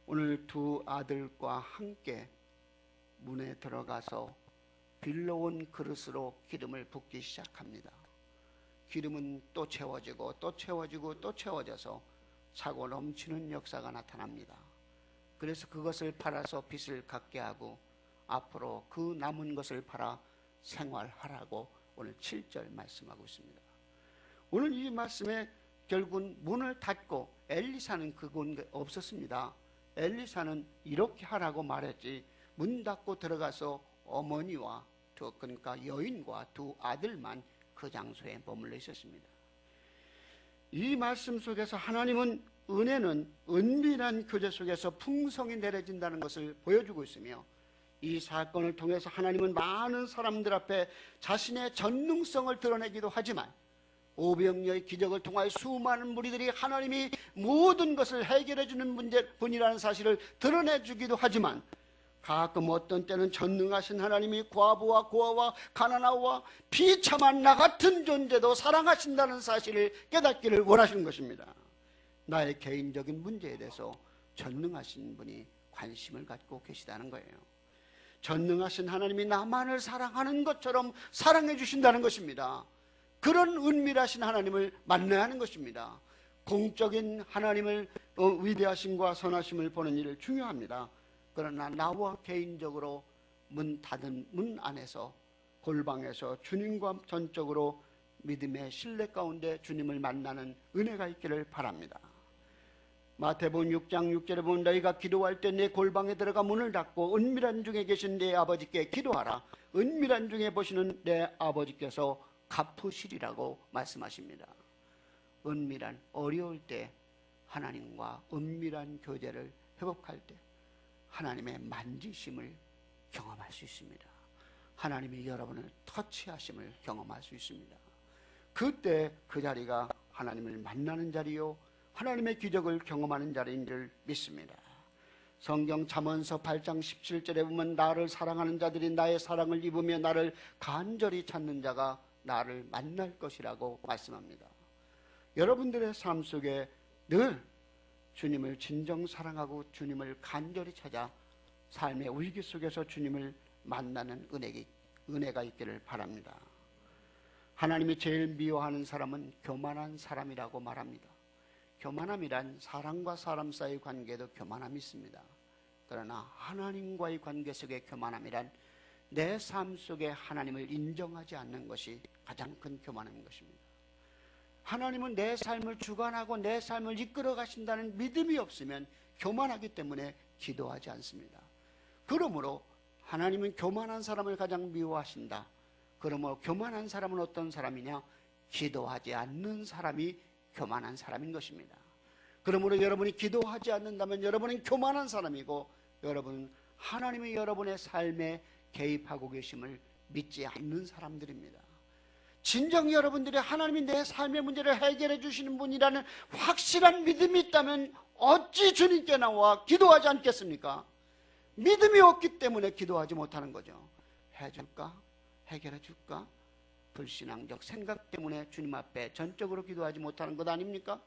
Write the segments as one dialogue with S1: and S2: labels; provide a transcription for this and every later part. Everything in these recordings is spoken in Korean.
S1: 오늘 두 아들과 함께 문에 들어가서 빌려온 그릇으로 기름을 붓기 시작합니다. 기름은 또 채워지고 또 채워지고 또 채워져서 차고 넘치는 역사가 나타납니다. 그래서 그것을 팔아서 빚을 갚게 하고 앞으로 그 남은 것을 팔아 생활하라고 오늘 7절 말씀하고 있습니다. 오늘 이 말씀에 결국은 문을 닫고 엘리사는 그곳에 없었습니다. 엘리사는 이렇게 하라고 말했지 문 닫고 들어가서 어머니와 그러니까 여인과 두 아들만 그 장소에 머물러 있었습니다. 이 말씀 속에서 하나님은 은혜는 은밀한 교제 속에서 풍성히 내려진다는 것을 보여주고 있으며 이 사건을 통해서 하나님은 많은 사람들 앞에 자신의 전능성을 드러내기도 하지만 오병이어의 기적을 통하여 수많은 무리들이 하나님이 모든 것을 해결해 주는 분이라는 사실을 드러내 주기도 하지만 가끔 어떤 때는 전능하신 하나님이 과부와 고아와 가난아와 비참한 나 같은 존재도 사랑하신다는 사실을 깨닫기를 원하시는 것입니다. 나의 개인적인 문제에 대해서 전능하신 분이 관심을 갖고 계시다는 거예요. 전능하신 하나님이 나만을 사랑하는 것처럼 사랑해 주신다는 것입니다. 그런 은밀하신 하나님을 만나야 하는 것입니다. 공적인 하나님을 위대하심과 선하심을 보는 일 중요합니다. 그러나 나와 개인적으로 문 닫은 문 안에서 골방에서 주님과 전적으로 믿음의 신뢰 가운데 주님을 만나는 은혜가 있기를 바랍니다. 마태복음 6장 6절에 보면 너희가 기도할 때 내 골방에 들어가 문을 닫고 은밀한 중에 계신 내 아버지께 기도하라. 은밀한 중에 보시는 내 아버지께서 갚으시리라고 말씀하십니다. 은밀한 어려울 때 하나님과 은밀한 교제를 회복할 때 하나님의 만지심을 경험할 수 있습니다. 하나님이 여러분을 터치하심을 경험할 수 있습니다. 그때 그 자리가 하나님을 만나는 자리요 하나님의 기적을 경험하는 자리인 줄 믿습니다. 성경 잠언서 8장 17절에 보면 나를 사랑하는 자들이 나의 사랑을 입으며 나를 간절히 찾는 자가 나를 만날 것이라고 말씀합니다. 여러분들의 삶 속에 늘 주님을 진정 사랑하고 주님을 간절히 찾아 삶의 위기 속에서 주님을 만나는 은혜가 있기를 바랍니다. 하나님이 제일 미워하는 사람은 교만한 사람이라고 말합니다. 교만함이란 사람과 사람 사이의 관계에도 교만함이 있습니다. 그러나 하나님과의 관계 속의 교만함이란 내 삶 속에 하나님을 인정하지 않는 것이 가장 큰 교만함인 것입니다. 하나님은 내 삶을 주관하고 내 삶을 이끌어 가신다는 믿음이 없으면 교만하기 때문에 기도하지 않습니다. 그러므로 하나님은 교만한 사람을 가장 미워하신다. 그러므로 교만한 사람은 어떤 사람이냐? 기도하지 않는 사람이 교만한 사람인 것입니다. 그러므로 여러분이 기도하지 않는다면 여러분은 교만한 사람이고 여러분은 하나님이 여러분의 삶에 개입하고 계심을 믿지 않는 사람들입니다. 진정 여러분들이 하나님이 내 삶의 문제를 해결해 주시는 분이라는 확실한 믿음이 있다면 어찌 주님께 나와 기도하지 않겠습니까? 믿음이 없기 때문에 기도하지 못하는 거죠. 해줄까? 해결해 줄까? 불신앙적 생각 때문에 주님 앞에 전적으로 기도하지 못하는 것 아닙니까?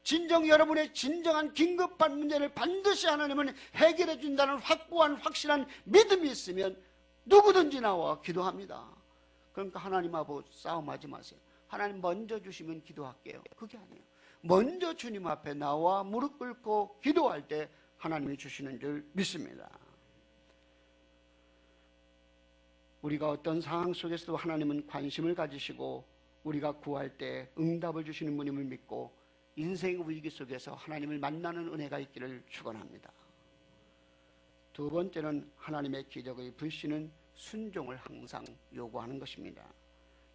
S1: 진정 여러분의 진정한 긴급한 문제를 반드시 하나님은 해결해 준다는 확고한 확실한 믿음이 있으면 누구든지 나와 기도합니다. 그러니까 하나님하고 싸움하지 마세요. 하나님 먼저 주시면 기도할게요. 그게 아니에요. 먼저 주님 앞에 나와 무릎 꿇고 기도할 때 하나님이 주시는 줄 믿습니다. 우리가 어떤 상황 속에서도 하나님은 관심을 가지시고 우리가 구할 때 응답을 주시는 분임을 믿고 인생의 위기 속에서 하나님을 만나는 은혜가 있기를 축원합니다. 두 번째는 하나님의 기적의 불씨는 순종을 항상 요구하는 것입니다.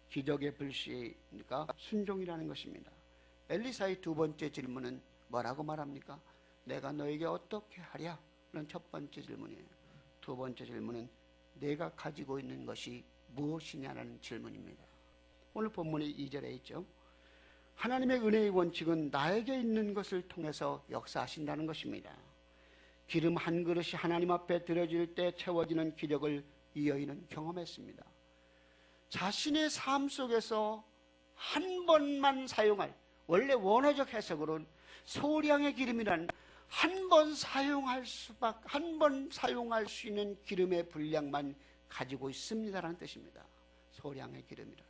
S1: 기적의 불씨가 순종이라는 것입니다. 엘리사의 두 번째 질문은 뭐라고 말합니까? 내가 너에게 어떻게 하랴? 는 첫 번째 질문이에요. 두 번째 질문은 내가 가지고 있는 것이 무엇이냐는 질문입니다. 오늘 본문의 2절에 있죠. 하나님의 은혜의 원칙은 나에게 있는 것을 통해서 역사하신다는 것입니다. 기름 한 그릇이 하나님 앞에 드려질 때 채워지는 기적을 이 여인은 경험했습니다. 자신의 삶 속에서 한 번만 사용할, 원래 원어적 해석으로는 소량의 기름이란 한 번 사용할 수 있는 기름의 분량만 가지고 있습니다라는 뜻입니다. 소량의 기름이라.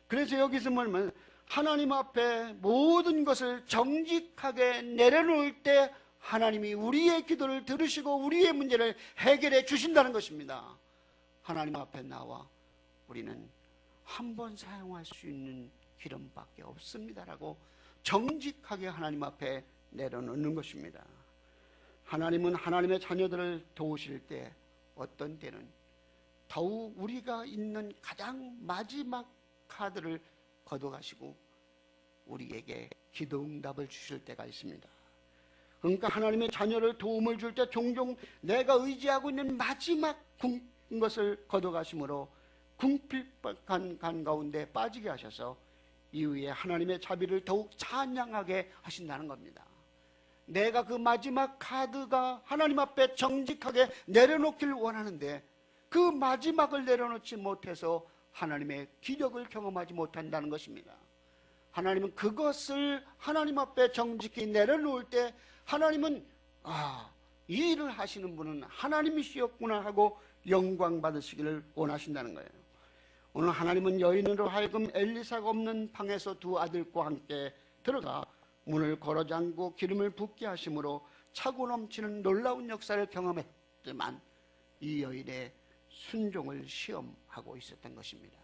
S1: 그래서 여기서 뭐냐면 하나님 앞에 모든 것을 정직하게 내려놓을 때 하나님이 우리의 기도를 들으시고 우리의 문제를 해결해 주신다는 것입니다. 하나님 앞에 나와 우리는 한 번 사용할 수 있는 기름밖에 없습니다라고 정직하게 하나님 앞에 내려놓는 것입니다. 하나님은 하나님의 자녀들을 도우실 때 어떤 때는 더욱 우리가 있는 가장 마지막 카드를 걷어가시고 우리에게 기도 응답을 주실 때가 있습니다. 그러니까 하나님의 자녀를 도움을 줄 때 종종 내가 의지하고 있는 마지막 것을 걷어가심으로 궁핍한 간 가운데 빠지게 하셔서 이후에 하나님의 자비를 더욱 찬양하게 하신다는 겁니다. 내가 그 마지막 카드가 하나님 앞에 정직하게 내려놓기를 원하는데 그 마지막을 내려놓지 못해서 하나님의 기적을 경험하지 못한다는 것입니다. 하나님은 그것을 하나님 앞에 정직히 내려놓을 때 하나님은 이 일을 하시는 분은 하나님이시였구나 하고 영광 받으시기를 원하신다는 거예요. 오늘 하나님은 여인으로 하여금 엘리사가 없는 방에서 두 아들과 함께 들어가 문을 걸어 잠그고 기름을 붓게 하심으로 차고 넘치는 놀라운 역사를 경험했지만 이 여인의 순종을 시험하고 있었던 것입니다.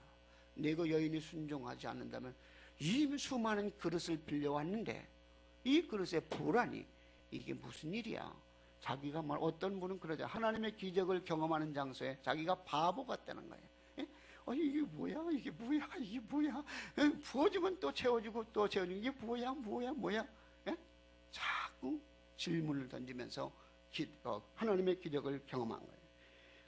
S1: 내가 여인이 순종하지 않는다면 이 수많은 그릇을 빌려왔는데 이 그릇에 불하니 이게 무슨 일이야? 자기가 어떤 분은 그러죠. 하나님의 기적을 경험하는 장소에 자기가 바보 같다는 거예요. 이게 뭐야? 이게 뭐야? 이게 뭐야? 부어주면 또 채워주고 또 채워주고 이게 뭐야? 자꾸 질문을 던지면서 하나님의 기적을 경험한 거예요.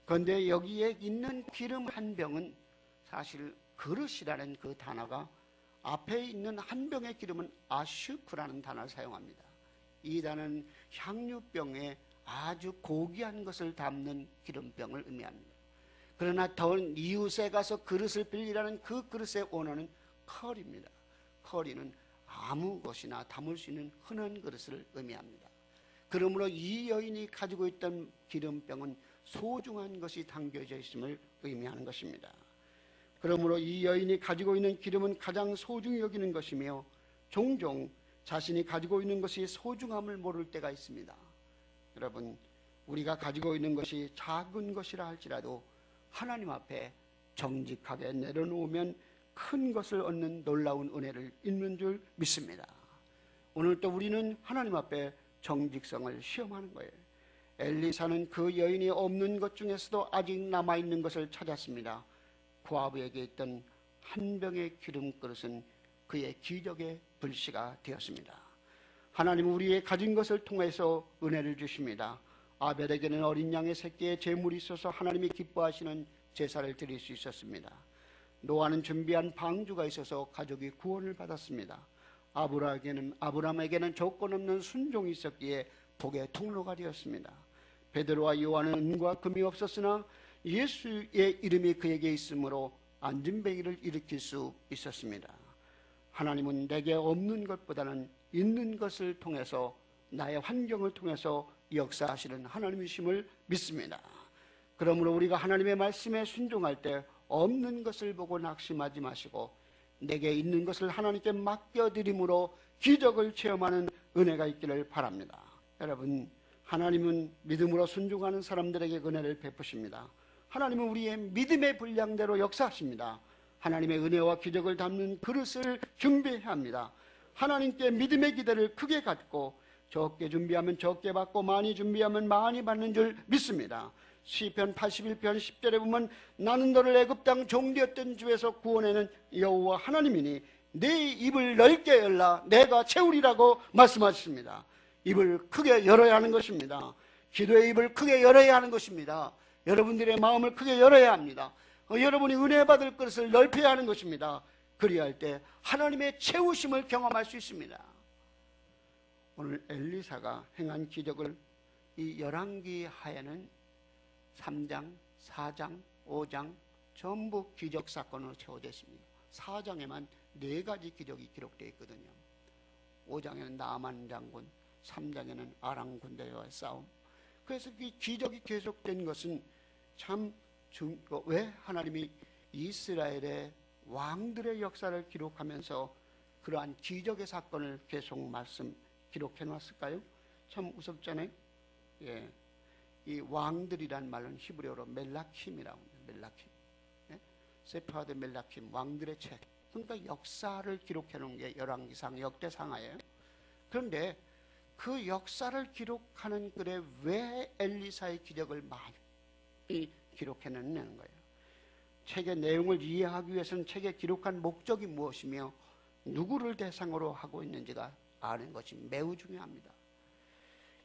S1: 그런데 여기에 있는 기름 한 병은 사실 그릇이라는 그 단어가 앞에 있는 한 병의 기름은 아슈크라는 단어를 사용합니다. 이 단어는 향유병에 아주 고귀한 것을 담는 기름병을 의미합니다. 그러나 더 이웃에 가서 그릇을 빌리라는 그 그릇의 원어는 컬입니다. 컬이는 아무 것이나 담을 수 있는 흔한 그릇을 의미합니다. 그러므로 이 여인이 가지고 있던 기름병은 소중한 것이 담겨져 있음을 의미하는 것입니다. 그러므로 이 여인이 가지고 있는 기름은 가장 소중히 여기는 것이며 종종 자신이 가지고 있는 것이 소중함을 모를 때가 있습니다. 여러분, 우리가 가지고 있는 것이 작은 것이라 할지라도 하나님 앞에 정직하게 내려놓으면 큰 것을 얻는 놀라운 은혜를 있는 줄 믿습니다. 오늘 또 우리는 하나님 앞에 정직성을 시험하는 거예요. 엘리사는 그 여인이 없는 것 중에서도 아직 남아있는 것을 찾았습니다. 고아부에게 있던 한 병의 기름 그릇은 그의 기적의 불씨가 되었습니다. 하나님은 우리의 가진 것을 통해서 은혜를 주십니다. 아벨에게는 어린 양의 새끼에 제물이 있어서 하나님이 기뻐하시는 제사를 드릴 수 있었습니다. 노아는 준비한 방주가 있어서 가족이 구원을 받았습니다. 아브라함에게는 조건 없는 순종이 있었기에 복의 통로가 되었습니다. 베드로와 요한은 은과 금이 없었으나 예수의 이름이 그에게 있으므로 안진뱅이를 일으킬 수 있었습니다. 하나님은 내게 없는 것보다는 있는 것을 통해서 나의 환경을 통해서 역사하시는 하나님이심을 믿습니다. 그러므로 우리가 하나님의 말씀에 순종할 때 없는 것을 보고 낙심하지 마시고 내게 있는 것을 하나님께 맡겨드림으로 기적을 체험하는 은혜가 있기를 바랍니다. 여러분, 하나님은 믿음으로 순종하는 사람들에게 은혜를 베푸십니다. 하나님은 우리의 믿음의 분량대로 역사하십니다. 하나님의 은혜와 기적을 담는 그릇을 준비해야 합니다. 하나님께 믿음의 기대를 크게 갖고 적게 준비하면 적게 받고 많이 준비하면 많이 받는 줄 믿습니다. 시편 81편 10절에 보면 나는 너를 애굽 땅 종되었던 집에서 구원하는 여호와 하나님이니 네 입을 넓게 열라 내가 채우리라고 말씀하셨습니다. 입을 크게 열어야 하는 것입니다. 기도의 입을 크게 열어야 하는 것입니다. 여러분들의 마음을 크게 열어야 합니다. 여러분이 은혜 받을 것을 넓혀야 하는 것입니다. 그리할 때 하나님의 채우심을 경험할 수 있습니다. 오늘 엘리사가 행한 기적을 이 열왕기 하에는 3장, 4장, 5장 전부 기적 사건으로 채워져 있습니다. 4장에만 4가지 기적이 기록되어 있거든요. 5장에는 나만 장군, 3장에는 아람 군대와의 싸움. 그래서 이 기적이 계속된 것은 참 왜 하나님이 이스라엘의 왕들의 역사를 기록하면서 그러한 기적의 사건을 계속 기록해 놨을까요? 참 무섭잖아요. 예. 이 왕들이란 말은 히브리어로 멜라킴이라고 합니다. 멜라킴. 예? 세파드 멜라킴, 왕들의 책. 그러니까 역사를 기록해 놓은 게 열왕기상, 역대상하예요. 그런데 그 역사를 기록하는 글에 왜 엘리사의 기적을 많이 기록해 놓는 거예요. 책의 내용을 이해하기 위해서는 책에 기록한 목적이 무엇이며 누구를 대상으로 하고 있는지가 아는 것이 매우 중요합니다.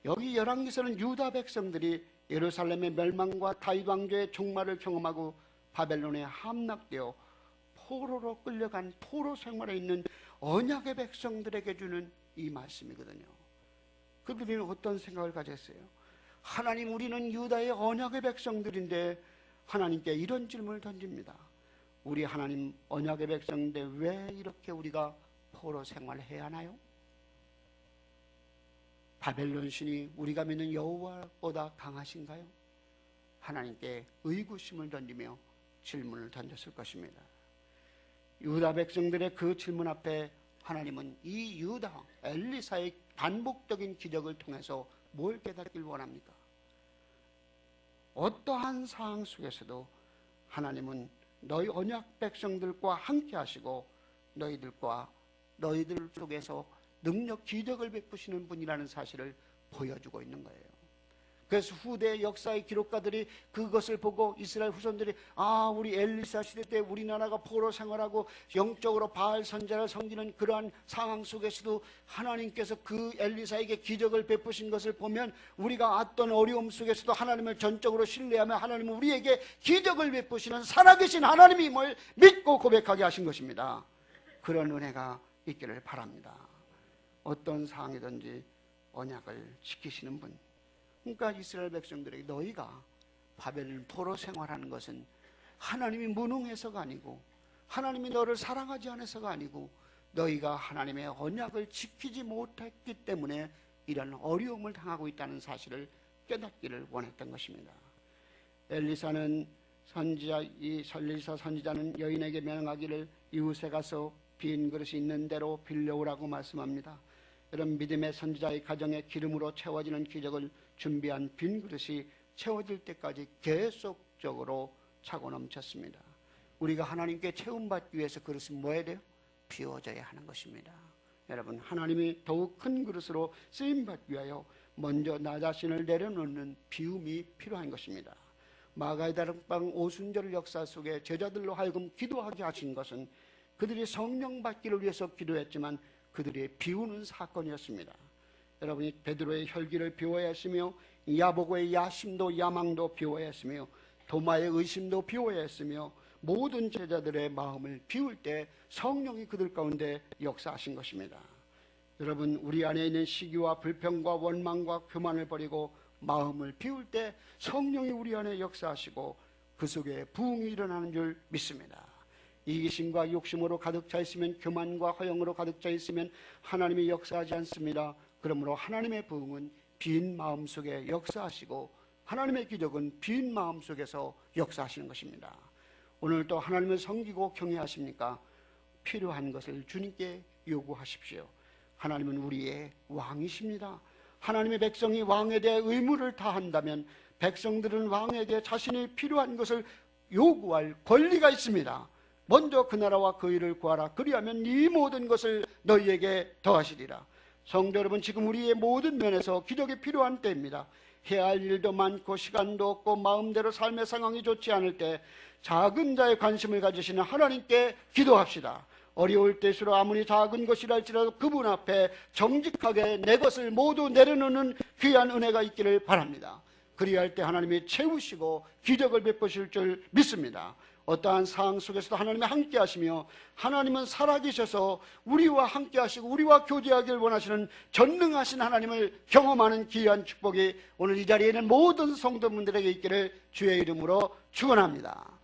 S1: 여기 열왕기서는 유다 백성들이 예루살렘의 멸망과 다윗 왕조의 종말을 경험하고 바벨론에 함락되어 포로로 끌려간 포로 생활에 있는 언약의 백성들에게 주는 이 말씀이거든요. 그들은 어떤 생각을 가졌어요? 하나님, 우리는 유다의 언약의 백성들인데 하나님께 이런 질문을 던집니다. 우리 하나님 언약의 백성인데 왜 이렇게 우리가 포로 생활해야 하나요? 바벨론 신이 우리가 믿는 여호와보다 강하신가요? 하나님께 의구심을 던지며 질문을 던졌을 것입니다. 유다 백성들의 그 질문 앞에 하나님은 이 유다 왕 엘리사의 반복적인 기적을 통해서 뭘 깨닫길 원합니까? 어떠한 상황 속에서도 하나님은 너희 언약 백성들과 함께 하시고 너희들 속에서 능력 기적을 베푸시는 분이라는 사실을 보여주고 있는 거예요. 그래서 후대 역사의 기록가들이 그것을 보고 이스라엘 후손들이 우리 엘리사 시대 때 우리나라가 포로 생활하고 영적으로 바알 선지자를 섬기는 그러한 상황 속에서도 하나님께서 그 엘리사에게 기적을 베푸신 것을 보면 우리가 어떤 어려움 속에서도 하나님을 전적으로 신뢰하며 하나님은 우리에게 기적을 베푸시는 살아계신 하나님임을 믿고 고백하게 하신 것입니다. 그런 은혜가 있기를 바랍니다. 어떤 상황이든지 언약을 지키시는 분. 그러니까 이스라엘 백성들에게 너희가 바벨론 포로 생활하는 것은 하나님이 무능해서가 아니고 하나님이 너를 사랑하지 않아서가 아니고 너희가 하나님의 언약을 지키지 못했기 때문에 이런 어려움을 당하고 있다는 사실을 깨닫기를 원했던 것입니다. 엘리사 선지자는 여인에게 명하기를 이웃에 가서 빈 그릇이 있는 대로 빌려오라고 말씀합니다. 이런 믿음의 선지자의 가정에 기름으로 채워지는 기적을 준비한 빈 그릇이 채워질 때까지 계속적으로 차고 넘쳤습니다. 우리가 하나님께 채움받기 위해서 그릇은 뭐 해야 돼요? 비워져야 하는 것입니다. 여러분, 하나님이 더욱 큰 그릇으로 쓰임받기 위하여 먼저 나 자신을 내려놓는 비움이 필요한 것입니다. 마가의 다락방 오순절 역사 속에 제자들로 하여금 기도하게 하신 것은 그들이 성령 받기를 위해서 기도했지만 그들이 비우는 사건이었습니다. 여러분이 베드로의 혈기를 비워야 했으며 야보고의 야심도 야망도 비워야 했으며 도마의 의심도 비워야 했으며 모든 제자들의 마음을 비울 때 성령이 그들 가운데 역사하신 것입니다. 여러분, 우리 안에 있는 시기와 불평과 원망과 교만을 버리고 마음을 비울 때 성령이 우리 안에 역사하시고 그 속에 부흥이 일어나는 줄 믿습니다. 이기심과 욕심으로 가득 차 있으면, 교만과 허영으로 가득 차 있으면 하나님이 역사하지 않습니다. 그러므로 하나님의 부흥은 빈 마음 속에 역사하시고 하나님의 기적은 빈 마음 속에서 역사하시는 것입니다. 오늘도 하나님을 섬기고 경외하십니까? 필요한 것을 주님께 요구하십시오. 하나님은 우리의 왕이십니다. 하나님의 백성이 왕에 대해 의무를 다한다면 백성들은 왕에게 자신이 필요한 것을 요구할 권리가 있습니다. 먼저 그 나라와 그 일을 구하라. 그리하면 이 모든 것을 너희에게 더하시리라. 성도 여러분, 지금 우리의 모든 면에서 기적이 필요한 때입니다. 해야 할 일도 많고 시간도 없고 마음대로 삶의 상황이 좋지 않을 때 작은 자의 관심을 가지시는 하나님께 기도합시다. 어려울 때일수록 아무리 작은 것이라 할지라도 그분 앞에 정직하게 내 것을 모두 내려놓는 귀한 은혜가 있기를 바랍니다. 그리할 때 하나님이 채우시고 기적을 베푸실 줄 믿습니다. 어떠한 상황 속에서도 하나님이 함께 하시며 하나님은 살아계셔서 우리와 함께 하시고 우리와 교제하기를 원하시는 전능하신 하나님을 경험하는 귀한 축복이 오늘 이 자리에 있는 모든 성도분들에게 있기를 주의 이름으로 축원합니다.